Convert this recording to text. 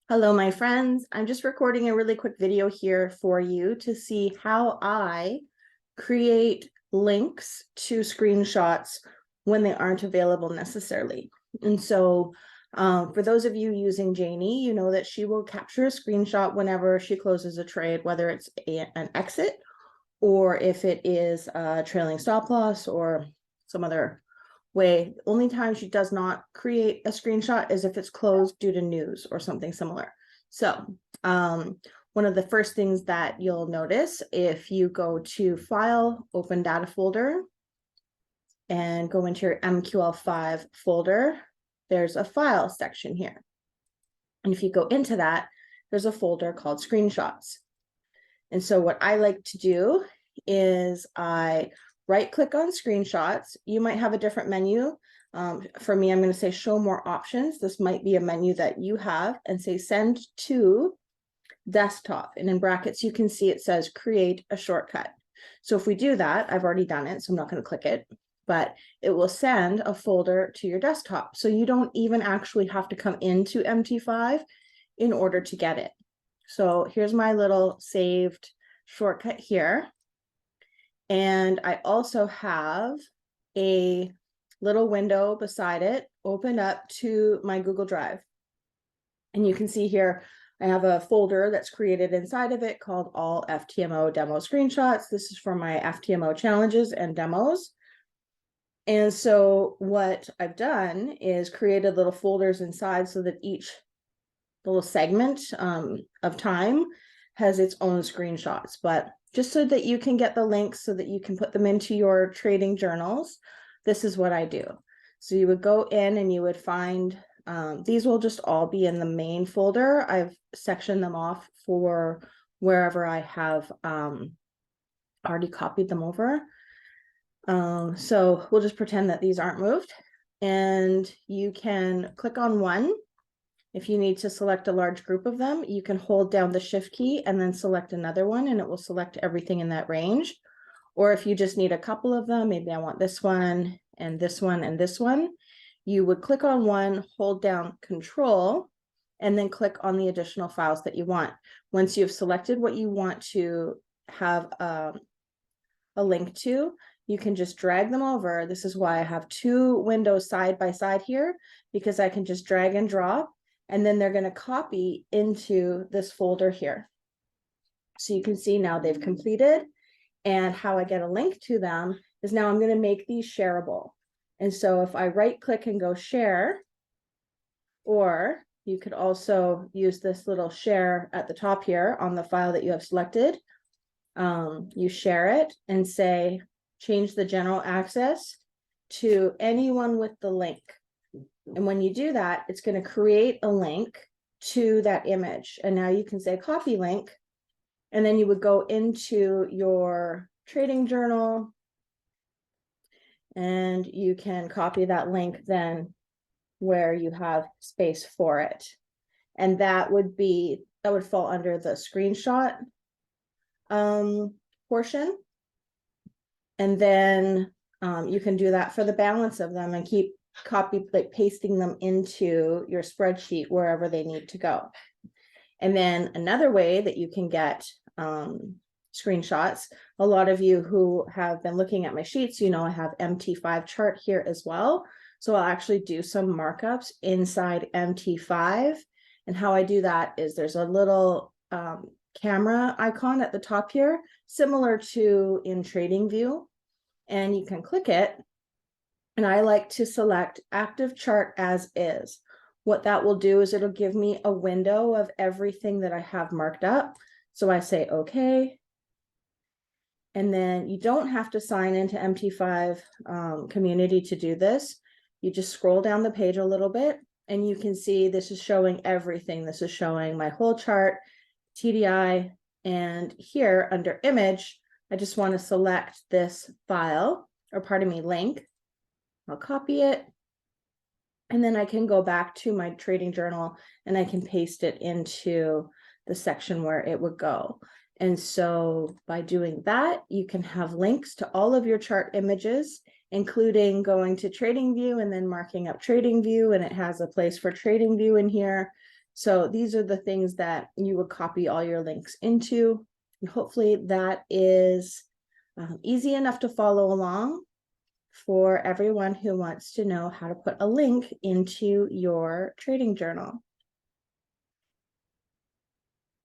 Hello, my friends. I'm just recording a really quick video here for you to see how I create links to screenshots when they aren't available necessarily. And so for those of you using Janie, you know that she will capture a screenshot whenever she closes a trade, whether it's an exit or if it is a trailing stop loss or some other way. The only time she does not create a screenshot is if it's closed due to news or something similar. So one of the first things that you'll notice if you go to File, Open Data Folder, and go into your MQL5 folder, there's a File section here. And if you go into that, there's a folder called Screenshots. And so what I like to do is I right-click on screenshots. You might have a different menu. For me, I'm going to say show more options. This might be a menu that you have, and say send to desktop. And in brackets, you can see it says create a shortcut. So if we do that, I've already done it, so I'm not going to click it, but it will send a folder to your desktop. So you don't even actually have to come into MT5 in order to get it. So here's my little saved shortcut here. And I also have a little window beside it open up to my Google Drive. And you can see here, I have a folder that's created inside of it called All FTMO Demo Screenshots. This is for my FTMO challenges and demos. And so what I've done is created little folders inside so that each little segment of time has its own screenshots. But just so that you can get the links so that you can put them into your trading journals, this is what I do. So you would go in and you would find, these will just all be in the main folder. I've sectioned them off for wherever I have already copied them over. So we'll just pretend that these aren't moved. And you can click on one. If you need to select a large group of them, you can hold down the shift key and then select another one, and it will select everything in that range. Or if you just need a couple of them, maybe I want this one and this one and this one, you would click on one, hold down Control, and then click on the additional files that you want. Once you've selected what you want to have a link to, you can just drag them over. This is why I have two windows side by side here, because I can just drag and drop, and then they're going to copy into this folder here. So you can see now they've completed, and how I get a link to them is now I'm going to make these shareable. And so if I right click and go share, or you could also use this little share at the top here on the file that you have selected. You share it and say, change the general access to anyone with the link. And when you do that, it's going to create a link to that image. And now you can say copy link, and then you would go into your trading journal and you can copy that link then where you have space for it. And that would fall under the screenshot portion. And then you can do that for the balance of them and keep pasting them into your spreadsheet wherever they need to go. And then another way that you can get screenshots, a lot of you who have been looking at my sheets, you know I have MT5 chart here as well. So I'll actually do some markups inside MT5. And how I do that is there's a little camera icon at the top here, similar to in Tradingview. And you can click it. And I like to select active chart as is. What that will do is it'll give me a window of everything that I have marked up. So I say, okay. And then you don't have to sign into MT5 community to do this. You just scroll down the page a little bit and you can see this is showing everything. This is showing my whole chart, TDI, and here under image, I just want to select this file, or pardon me, link. I'll copy it, and then I can go back to my trading journal and I can paste it into the section where it would go. And so by doing that, you can have links to all of your chart images, including going to Tradingview and then marking up Tradingview, and it has a place for Tradingview in here. So these are the things that you would copy all your links into. And hopefully that is easy enough to follow along for everyone who wants to know how to put a link into your trading journal.